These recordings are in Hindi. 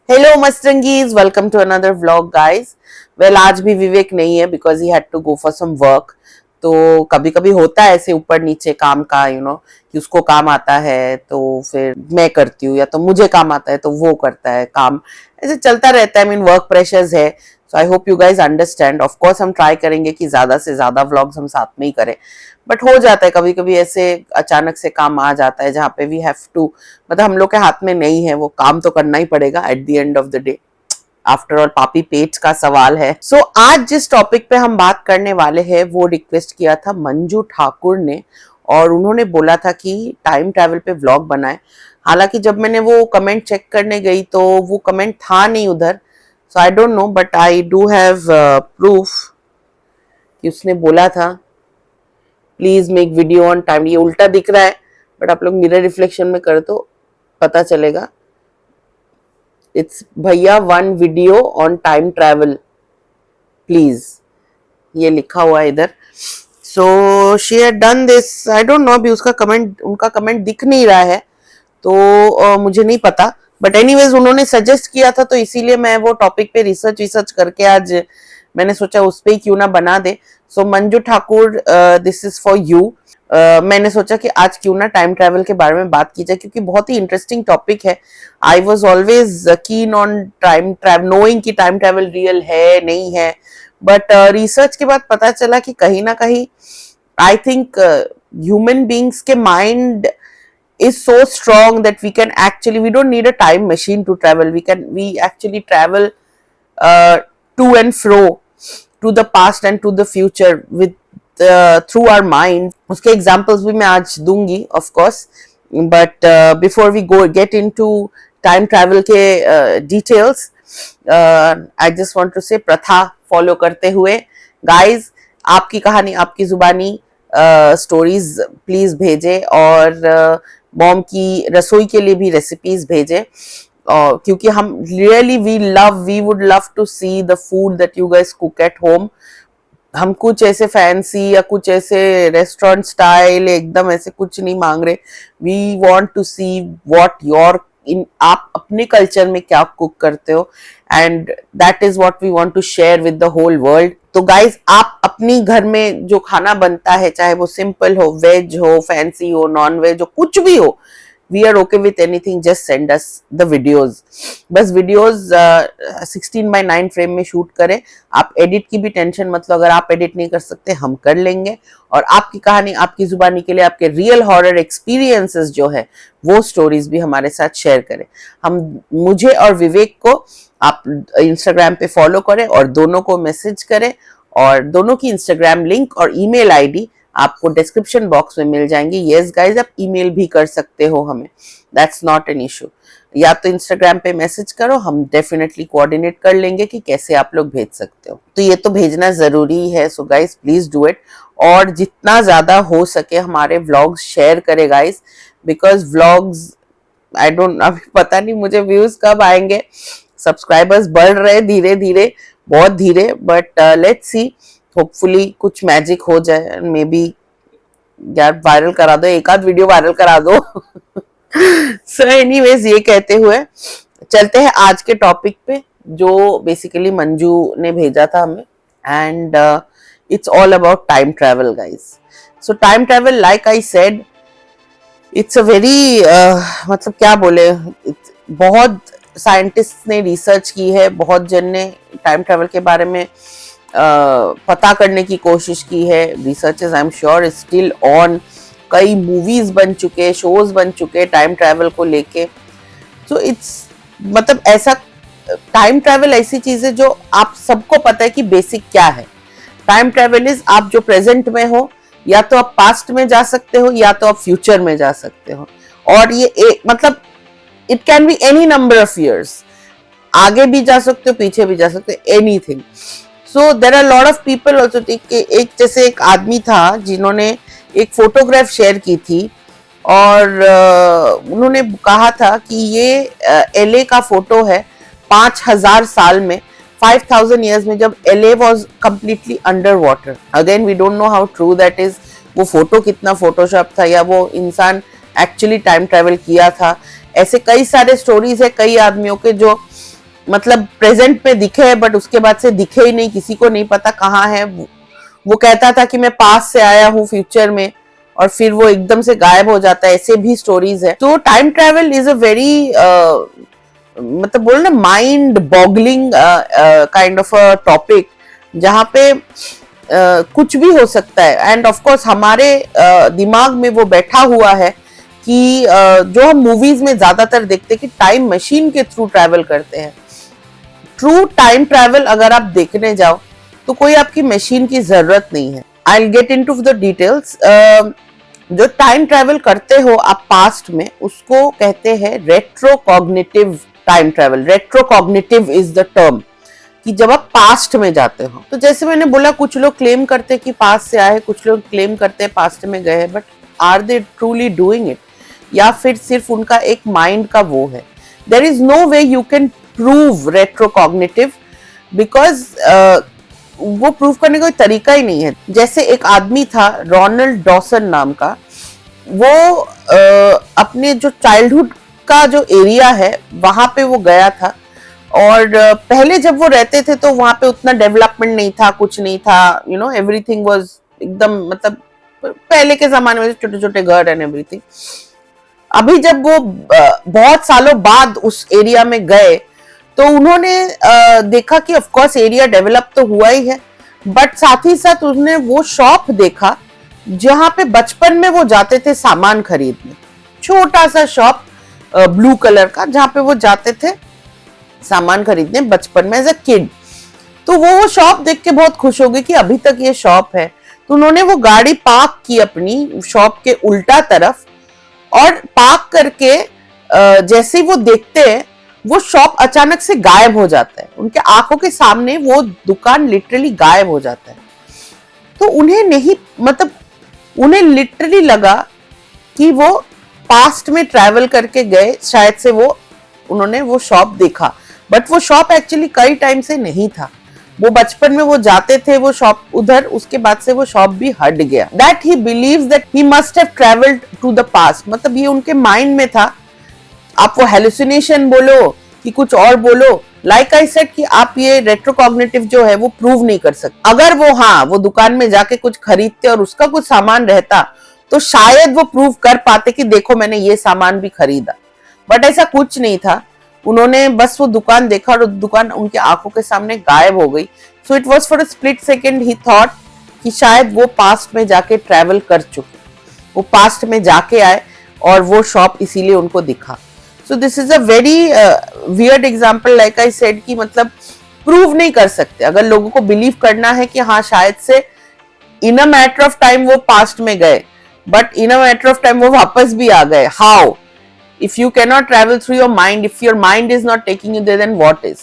हेलो मस्तरंगीज, welcome to another vlog guys. Well, आज भी विवेक नहीं है because he had to go for some work. तो कभी कभी होता है ऐसे ऊपर नीचे काम का, कि उसको काम आता है तो फिर मैं करती हूँ, या तो मुझे काम आता है तो वो करता है काम। ऐसे चलता रहता है। आई मीन वर्क प्रेशर्स है। So I hope you guys understand. Of course हम ट्राई करेंगे कि ज्यादा से ज्यादा व्लॉग्स हम साथ में ही करें, बट हो जाता है कभी कभी ऐसे अचानक से काम आ जाता है जहाँ पे वी हैव टू, मतलब हम लोग के हाथ में नहीं है, वो काम तो करना ही पड़ेगा at the end of the day. After all पापी पेट का सवाल है। सो आज जिस टॉपिक पे हम बात करने वाले हैं वो रिक्वेस्ट किया था मंजू ठाकुर ने, और उन्होंने बोला था कि टाइम ट्रैवल पे व्लॉग बनाए। हालांकि जब मैंने वो कमेंट चेक करने गई तो वो कमेंट था नहीं उधर। So I don't know, but I do have proof कि उसने बोला था please make video on time. ये उल्टा दिख रहा है, बट आप लोग मिरर रिफ्लेक्शन में कर तो पता चलेगा। इट्स भैया one video on time travel please, ये लिखा हुआ है इधर। So she had done this. I don't no, अभी उनका कमेंट दिख नहीं रहा है तो मुझे नहीं पता, बट एनीवेज उन्होंने सजेस्ट किया था तो इसीलिए मैं वो टॉपिक पे रिसर्च करके आज मैंने सोचा उस पे ही क्यों ना बना दे। So Manju Thakur, this is for you. मैंने सोचा कि आज क्यों ना टाइम ट्रैवल के बारे में बात की जाए, क्योंकि बहुत ही इंटरेस्टिंग टॉपिक है। I was always keen on time travel, knowing कि टाइम ट्रैवल रियल है नहीं है, बट रिसर्च के बाद पता चला कि कहीं ना कहीं आई थिंक ह्यूमन बींग्स के mind is so strong that we don't need a time machine to travel. We actually travel to and fro, to the past and to the future with through our mind. उसके examples भी मैं आज दूंगी of course, but before we get into time travel के details, I just want to say प्रथा follow करते हुए guys, आपकी कहानी आपकी जुबानी स्टोरीज प्लीज भेजे, और मॉम की रसोई के लिए भी रेसिपीज भेजे, और क्योंकि हम really we would love to see the food that you guys cook at home. हम कुछ ऐसे फैंसी या कुछ ऐसे रेस्टोरेंट स्टाइल एकदम ऐसे कुछ नहीं मांग रहे। We want to see what your in आप अपने कल्चर में क्या कुक करते हो, and that is what we want to share with the whole world. तो गाइज, आप अपनी घर में जो खाना बनता है, चाहे वो सिंपल हो, वेज हो, फैंसी हो, नॉन वेज हो, कुछ भी हो, we are okay with anything, just send us the videos. बस वीडियोज 16:9 फ्रेम में शूट करें। आप एडिट की भी टेंशन मत लो, अगर आप एडिट नहीं कर सकते हम कर लेंगे, और आपकी कहानी आपकी जुबानी के लिए आपके रियल हॉरर एक्सपीरियंसेस जो है वो स्टोरीज भी हमारे साथ शेयर करें। मुझे और विवेक को आप इंस्टाग्राम पे फॉलो करें और दोनों को मैसेज करें, और दोनों की इंस्टाग्राम लिंक और ईमेल आईडी आपको डिस्क्रिप्शन बॉक्स में मिल जाएंगे। यस गाइज, आप ईमेल भी कर सकते हो हमें, दैट्स नॉट एन इशू। या तो इंस्टाग्राम पे मैसेज करो, हम डेफिनेटली कोऑर्डिनेट कर लेंगे कि कैसे आप लोग भेज सकते हो। तो ये तो भेजना जरूरी है, so guys please do it, और जितना ज्यादा हो सके हमारे व्लॉग्स शेयर करे guys, because vlogs I don't, अभी पता नहीं मुझे व्यूज कब आएंगे। सब्सक्राइबर्स बढ़ रहे धीरे धीरे, बहुत धीरे, बट लेट्स सी, होपफुली कुछ मैजिक हो जाए। मे बी यार वायरल करा दो, एक आध वीडियो वायरल करा दो। सो एनीवेज, ये कहते हुए चलते हैं आज के टॉपिक पे, जो बेसिकली मंजू ने भेजा था हमें, and it's all about time travel guys. So time travel, like I said, it's a very, मतलब क्या बोले, बहुत साइंटिस्ट ने रिसर्च की है, बहुत जन ने टाइम ट्रैवल के बारे में पता करने की कोशिश की है। Research I am sure is still on. कई मूवीज बन चुके, शोज बन चुके टाइम ट्रैवल को लेके। तो इट्स, मतलब ऐसा टाइम ट्रैवल ऐसी चीज है जो आप सबको पता है कि बेसिक क्या है। टाइम ट्रैवल इज, आप जो प्रेजेंट में हो, या तो आप पास्ट में जा सकते हो या तो आप फ्यूचर में जा सकते हो, और ये मतलब it can be any number of years, आगे भी जा सकते हो पीछे भी जा सकते हो, anything. So there are lot of people also. एक जैसे एक आदमी था जिन्होंने एक फोटोग्राफ शेयर की थी, और उन्होंने कहा था कि ये एलए का फोटो है 5000 साल में, 5000 years में, जब LA was completely underwater. Again, we don't know how true that is. वो फोटो कितना फोटोशॉप था, या वो इंसान एक्चुअली टाइम ट्रैवल किया था। ऐसे कई सारे स्टोरीज है कई आदमियों के जो मतलब प्रेजेंट में दिखे है बट उसके बाद से दिखे ही नहीं, किसी को नहीं पता कहाँ है। वो कहता था कि मैं पास से आया हूँ फ्यूचर में, और फिर वो एकदम से गायब हो जाता है। ऐसे भी स्टोरीज है। तो time travel is a very मतलब बोल ना mind boggling kind of a topic, जहाँ पे कुछ भी हो सकता है। एंड ऑफ कोर्स हमारे दिमाग में वो बैठा हुआ है कि जो हम मूवीज में ज्यादातर देखते हैं कि टाइम मशीन के थ्रू ट्रैवल करते हैं। ट्रू टाइम ट्रैवल अगर आप देखने जाओ तो कोई आपकी मशीन की जरूरत नहीं है। I will get into the details. जो टाइम ट्रैवल करते हो आप पास्ट में, उसको कहते हैं retrocognitive time travel. Retrocognitive is the term, कि जब आप पास्ट में जाते हो। तो जैसे मैंने बोला, कुछ लोग क्लेम करते हैं कि पास्ट से आए, कुछ लोग क्लेम करते हैं पास्ट में गए, but are they truly doing it, या फिर सिर्फ उनका एक माइंड का वो है। There is no way you can prove retrocognitive, because वो प्रूव करने का कोई तरीका ही नहीं है। जैसे एक आदमी था रोनाल्ड डॉसन नाम का, वो अपने जो चाइल्डहुड का जो एरिया है वहां पे वो गया था, और पहले जब वो रहते थे तो वहां पे उतना डेवलपमेंट नहीं था, कुछ नहीं था, यू नो एवरीथिंग वाज एकदम, मतलब पहले के जमाने में छोटे छोटे घर एंड एवरीथिंग। अभी जब वो बहुत सालों बाद उस एरिया में गए तो उन्होंने देखा कि ऑफ कोर्स एरिया डेवलप तो हुआ ही है, बट साथ ही साथ उसने वो शॉप देखा जहां पे बचपन में वो जाते थे सामान खरीदने। छोटा सा शॉप ब्लू कलर का, जहां पे वो जाते थे सामान खरीदने बचपन में एज अ किड। तो वो शॉप देख के बहुत खुश हो गए कि अभी तक ये शॉप है। तो उन्होंने वो गाड़ी पार्क की अपनी शॉप के उल्टा तरफ, और पार्क करके जैसे ही वो देखते हैं वो शॉप अचानक से गायब हो जाता है। उनके आंखों के सामने वो दुकान लिटरली गायब हो जाता है। तो उन्हें नहीं, मतलब उन्हें लिटरली लगा कि वो पास्ट में ट्रैवल करके गए, शायद से वो उन्होंने वो शॉप देखा, बट वो शॉप एक्चुअली कई टाइम से नहीं था। वो बचपन में वो जाते थे वो शॉप उधर, उसके बाद से वो शॉप भी हट गया। That he believes that he must have travelled to the past, मतलब ये उनके माइंड में था। आप वो हेलुसिनेशन बोलो कि कुछ और बोलो, लाइक आई सेड कि आप ये रेट्रोकॉग्निटिव जो है वो प्रूव नहीं कर सकते। अगर वो वो दुकान में जाके कुछ खरीदते और उसका कुछ सामान रहता तो शायद वो प्रूव कर पाते कि देखो मैंने ये सामान भी खरीदा, बट ऐसा कुछ नहीं था। उन्होंने बस वो दुकान देखा और दुकान उनके आंखों के सामने गायब हो गई। So it was for a split second he thought कि शायद वो पास्ट में जाके ट्रैवल कर चुके, वो पास्ट में जाके आए और वो शॉप इसीलिए उनको दिखा। So this is a very weird example, like I said, कि मतलब प्रूव नहीं कर सकते। अगर लोगों को बिलीव करना है कि हाँ शायद से इन अ मैटर ऑफ टाइम वो पास्ट में गए, but in a matter of time वो वापस भी आ गए। How? If you cannot travel through your mind, if your mind is not taking you there, then what is?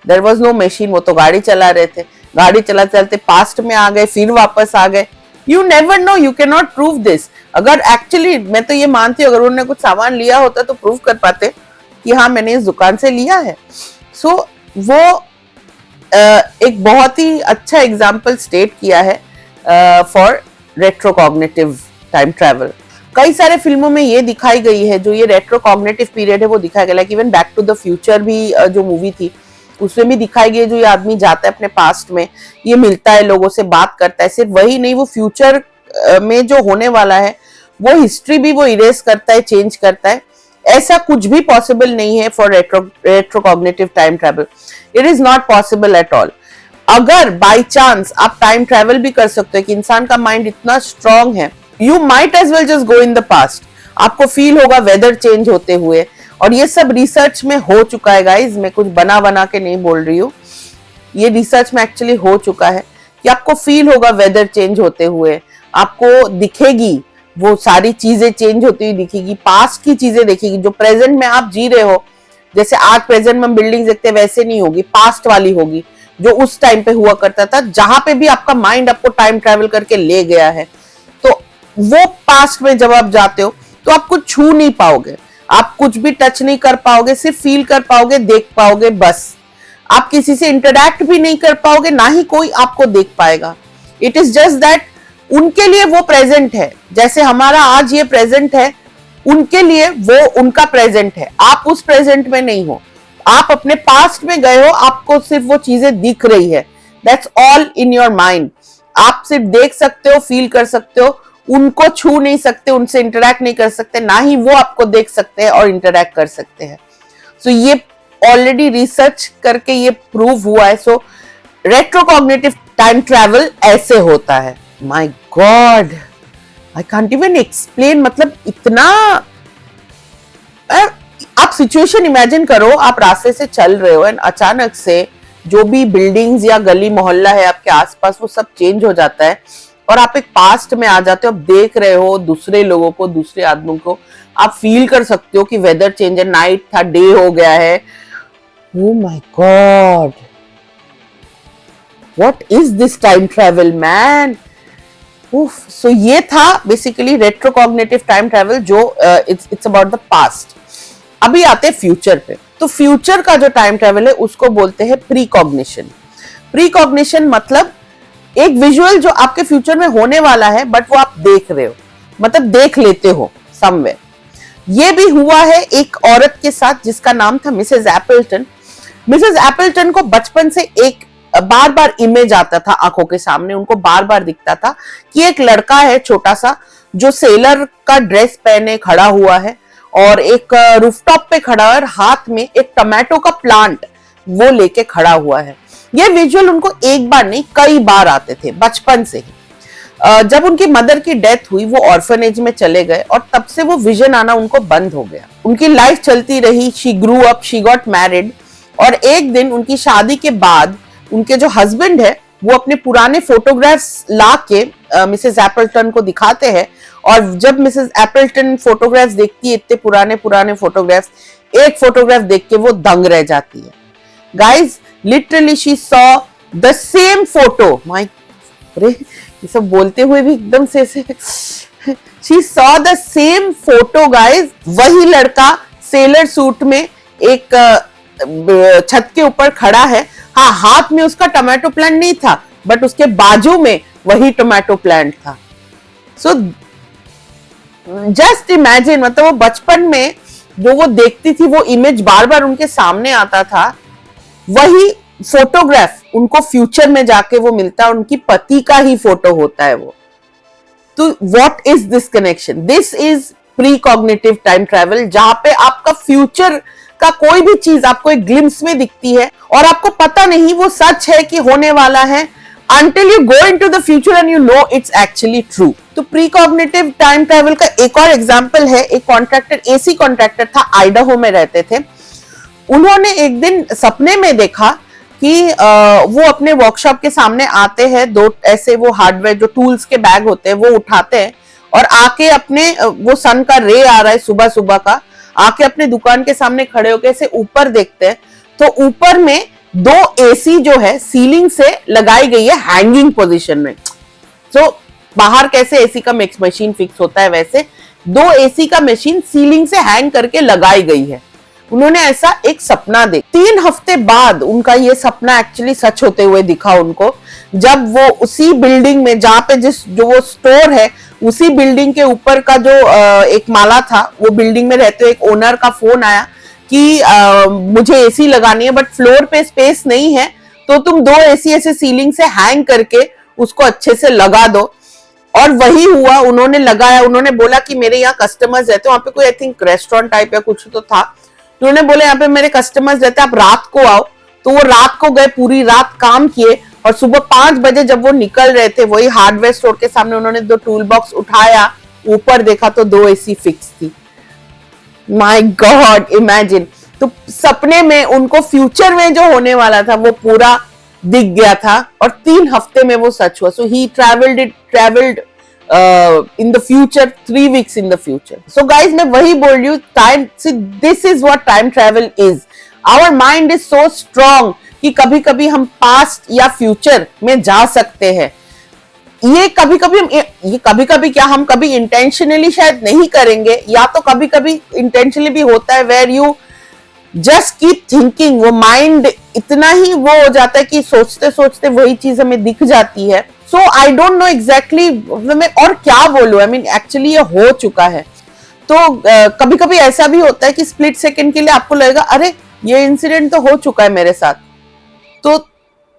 There was no machine. वो तो गाड़ी चला रहे थे, गाड़ी चलाते चलते पास्ट में आ गए, फिर वापस आ गए। You never know, you cannot prove this. अगर एक्चुअली मैं तो ये मानती हूँ, अगर उन्होंने कुछ सामान लिया होता तो प्रूव कर पाते कि हाँ मैंने इस दुकान से लिया है। सो वो एक बहुत ही अच्छा एग्जाम्पल स्टेट किया है फॉर रेट्रोकॉग्निटिव टाइम ट्रैवल। कई सारे फिल्मों में ये दिखाई गई है, जो ये रेट्रोकॉग्निटिव पीरियड है वो दिखाया गया। Like even back to the future भी जो मूवी थी उसमें भी दिखाई गई है, जो ये आदमी जाता है अपने पास्ट में, ये मिलता है लोगों से, बात करता है। सिर्फ वही नहीं, वो फ्यूचर में जो होने वाला है वो हिस्ट्री भी वो इरेज करता है, चेंज करता है। ऐसा कुछ भी पॉसिबल नहीं है for retrocognitive time travel. It is not possible at all. अगर बाई चांस आप टाइम ट्रैवल भी कर सकते हो कि इंसान का माइंड इतना स्ट्रांग है, you might as well just go in the past. आपको फील होगा वेदर चेंज होते हुए, और ये सब रिसर्च में हो चुका है गाइज। मैं कुछ बना के नहीं बोल रही हूँ, ये रिसर्च में एक्चुअली हो चुका है कि आपको फील होगा वेदर चेंज होते हुए, आपको दिखेगी वो सारी चीजें चेंज होती हुई दिखेगी, पास्ट की चीजें दिखेगी। जो प्रेजेंट में आप जी रहे हो, जैसे आज प्रेजेंट में हम बिल्डिंग देखते हैं वैसे नहीं होगी, पास्ट वाली होगी जो उस टाइम पे हुआ करता था, जहां पे भी आपका माइंड आपको टाइम ट्रैवल करके ले गया है। तो वो पास्ट में जब आप जाते हो तो आप कुछ छू नहीं पाओगे, आप कुछ भी टच नहीं कर पाओगे, सिर्फ फील कर पाओगे, देख पाओगे बस। आप किसी से इंटरैक्ट भी नहीं कर पाओगे, ना ही कोई आपको देख पाएगा। इट इज जस्ट दैट उनके लिए वो प्रेजेंट है, जैसे हमारा आज ये प्रेजेंट है, उनके लिए वो उनका प्रेजेंट है। आप उस प्रेजेंट में नहीं हो, आप अपने पास्ट में गए हो, आपको सिर्फ वो चीजें दिख रही है, that's all in your mind. आप सिर्फ देख सकते हो, फील कर सकते हो, उनको छू नहीं सकते, उनसे इंटरेक्ट नहीं कर सकते, ना ही वो आपको देख सकते हैं और इंटरेक्ट कर सकते हैं। सो ये ऑलरेडी रिसर्च करके ये प्रूव हुआ है। सो रेट्रोकॉग्निटिव टाइम ट्रैवल ऐसे होता है। My God, I can't even explain. मतलब इतना, आप सिचुएशन इमेजिन करो, आप रास्ते से चल रहे हो एंड अचानक से जो भी बिल्डिंग्स या गली मोहल्ला है आपके आसपास वो सब चेंज हो जाता है और आप एक पास्ट में आ जाते हो। आप देख रहे हो दूसरे लोगों को, दूसरे आदमियों को, आप फील कर सकते हो कि वेदर चेंज है, नाइट था, डे हो गया है। Oh my God, what is this time travel, man? So ये था बेसिकली रेट्रोकॉग्निटिव टाइम ट्रैवल, जो it's about the past। अभी आते हैं फ्यूचर पे। तो फ्यूचर का जो टाइम ट्रैवल है उसको बोलते हैं प्रीकॉग्निशन। प्रीकॉग्निशन मतलब एक विजुअल जो आपके फ्यूचर में होने वाला है, बट वो आप देख रहे हो, मतलब देख लेते हो समवेयर। ये भी हुआ है एक औरत के साथ जिसका नाम था मिसेस एपल्टन। मिसेस एपल्टन को बचपन से एक बार बार इमेज आता था आंखों के सामने, उनको बार बार दिखता था कि एक लड़का है छोटा सा जो सेलर का ड्रेस पहने खड़ा हुआ है और एक रूफटॉप पे खड़ा है और हाथ में एक टमाटो का प्लांट वो लेके खड़ा हुआ है। ये विजुअल उनको एक बार नहीं कई बार आते थे बचपन से ही। जब उनकी मदर की डेथ हुई वो ऑर्फनेज में चले गए और तब से वो विजन आना उनको बंद हो गया। उनकी लाइफ चलती रही, she grew up, she got married, और एक दिन उनकी शादी के बाद उनके जो हस्बैंड है वो अपने पुराने फोटोग्राफ्स ला के मिसेस एपल्टन को दिखाते हैं। और जब मिसेस एपल्टन फोटोग्राफ्स देखती है, इतने पुराने पुराने फोटोग्राफ्स, एक फोटोग्राफ देख के वो दंग रह जाती है। Guys literally she saw the same photo. My, अरे ये सब बोलते हुए भी एकदम से she saw the same photo guys. वही लड़का सेलर सूट में एक छत के ऊपर खड़ा है। हाँ, हाथ में उसका टमाटो प्लांट नहीं था, बट उसके बाजू में वही टमाटो प्लांट था। सो जस्ट इमेजिन, मतलब वो बचपन में जो वो देखती थी वो इमेज बार बार उनके सामने आता था, वही फोटोग्राफ उनको फ्यूचर में जाके वो मिलता है, उनकी पति का ही फोटो होता है वो। तो what is this connection? This is precognitive time travel, जहां पे आपका फ्यूचर का कोई भी चीज आपको एक ग्लिम्स में दिखती है और आपको पता नहीं वो सच है कि होने वाला है, until you go into the future and you know it's actually true। तो प्रीकॉग्निटिव टाइम ट्रैवल का एक और एग्जांपल है, एक कॉन्ट्रैक्टर, एसी कॉन्ट्रैक्टर था, आइडाहो में रहते थे। उन्होंने एक दिन सपने में देखा कि वो अपने वर्कशॉप के सामने आते हैं, दो ऐसे वो हार्डवेयर जो टूल्स के बैग होते हैं वो उठाते हैं और आके अपने, वो सन का रे आ रहा है सुबह सुबह का, आके अपने दुकान के सामने खड़े होकर ऐसे ऊपर देखते हैं तो ऊपर में दो एसी जो है सीलिंग से लगाई गई है हैंगिंग पोजीशन में। तो बाहर कैसे एसी का मशीन फिक्स होता है, वैसे दो एसी का मशीन सीलिंग से हैंग करके लगाई गई है। उन्होंने ऐसा एक सपना देखा। 3 हफ्ते बाद उनका ये सपना एक्चुअली सच होते हुए दिखा उनको, जब वो उसी बिल्डिंग में, जहां पे जो वो स्टोर है, उसी बिल्डिंग के ऊपर का जो एक माला था, वो बिल्डिंग में रहते हुए एक ओनर का फोन आया कि मुझे एसी लगानी है बट फ्लोर पे स्पेस नहीं है, तो तुम 2 एसी ऐसे सीलिंग से हैंग करके उसको अच्छे से लगा दो। और वही हुआ, उन्होंने लगाया। उन्होंने बोला कि मेरे यहाँ कस्टमर्स रहते, वहां पे कोई आई थिंक रेस्टोरेंट टाइप या कुछ तो था, तो उन्होंने बोले यहाँ पे मेरे कस्टमर्स रहते, आप रात को आओ। तो वो रात को गए, पूरी रात काम किए और सुबह 5 बजे जब वो निकल रहे थे, वही हार्डवेयर स्टोर के सामने उन्होंने 2 टूल बॉक्स उठाया, ऊपर देखा तो 2 एसी फिक्स थी। My God, imagine. तो सपने में उनको फ्यूचर में जो होने वाला था वो पूरा दिख गया था और 3 हफ्ते में वो सच हुआ। सो ही travelled in the future, 3 weeks in the future। So guys, मैं वही बोल रही हूँ, time, see, this is what time travel is। Our mind is so strong कि कभी कभी हम पास्ट या फ्यूचर में जा सकते हैं। ये कभी कभी क्या हम कभी इंटेंशनली शायद नहीं करेंगे, या तो कभी कभी इंटेंशनली भी होता है, where you just keep thinking. वो माइंड इतना ही वो हो जाता है कि सोचते सोचते वही चीज हमें दिख जाती है। So I don't know exactly मैं और क्या बोलूं, आई मीन एक्चुअली ये हो चुका है। तो कभी कभी ऐसा भी होता है कि स्प्लिट सेकंड के लिए आपको लगेगा अरे ये इंसिडेंट तो हो चुका है मेरे साथ, तो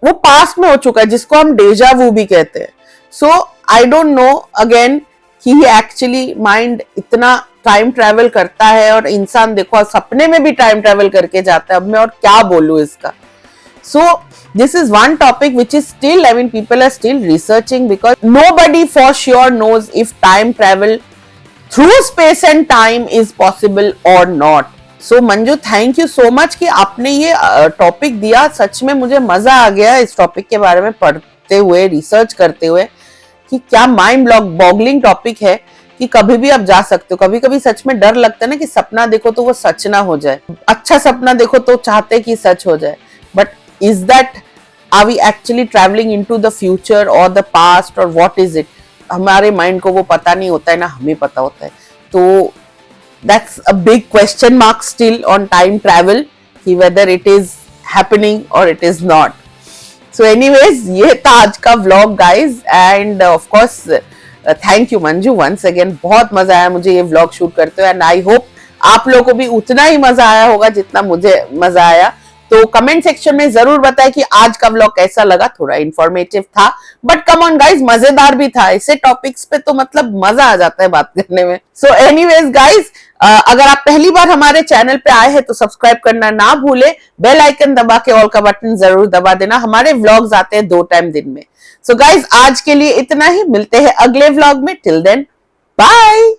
वो पास्ट में हो चुका है, जिसको हम डेजा वू भी कहते हैं। सो आई डोंट नो अगेन कि एक्चुअली माइंड इतना टाइम ट्रेवल करता है, और इंसान देखो सपने में भी टाइम ट्रेवल करके जाता है। अब मैं और क्या बोलूं इसका। So this is one topic which is still, I mean, people are still researching, because nobody for sure knows if time travel through space and time is possible or not. So Manju, thank you so much कि आपने ये टॉपिक दिया। सच में मुझे मजा आ गया इस टॉपिक के बारे में पढ़ते हुए, रिसर्च करते हुए, कि क्या माइंड बॉगलिंग टॉपिक है कि कभी भी आप जा सकते हो। कभी कभी सच में डर लगता है ना कि सपना देखो तो वो सच ना हो जाए, अच्छा सपना देखो तो चाहते कि सच हो जाए, but is that, are we actually traveling into the future or the past, or what is it? हमारे माइंड को वो पता नहीं होता है ना हमें पता होता है। तो that's a big question mark still on time travel, कि whether it is happening or it is not. So anyways, ये था आज का vlog guys, and of course thank you Manju once again। बहुत मजा आया मुझे ये vlog शूट करते हुए, and I hope आप लोगों को भी उतना ही मजा आया होगा जितना मुझे मजा आया। तो कमेंट सेक्शन में जरूर बताएं कि आज का व्लॉग कैसा लगा। थोड़ा इंफॉर्मेटिव था, बट कम ऑन गाइज, मजेदार भी था। ऐसे टॉपिक्स पे तो मतलब मजा आ जाता है बात करने में। सो एनीवेज गाइज, अगर आप पहली बार हमारे चैनल पे आए हैं तो सब्सक्राइब करना ना भूले, बेल आइकन दबा के ऑल का बटन जरूर दबा देना। हमारे व्लॉग्स आते हैं 2 टाइम दिन में। सो गाइज, आज के लिए इतना ही, मिलते हैं अगले व्लॉग में। Till then, bye.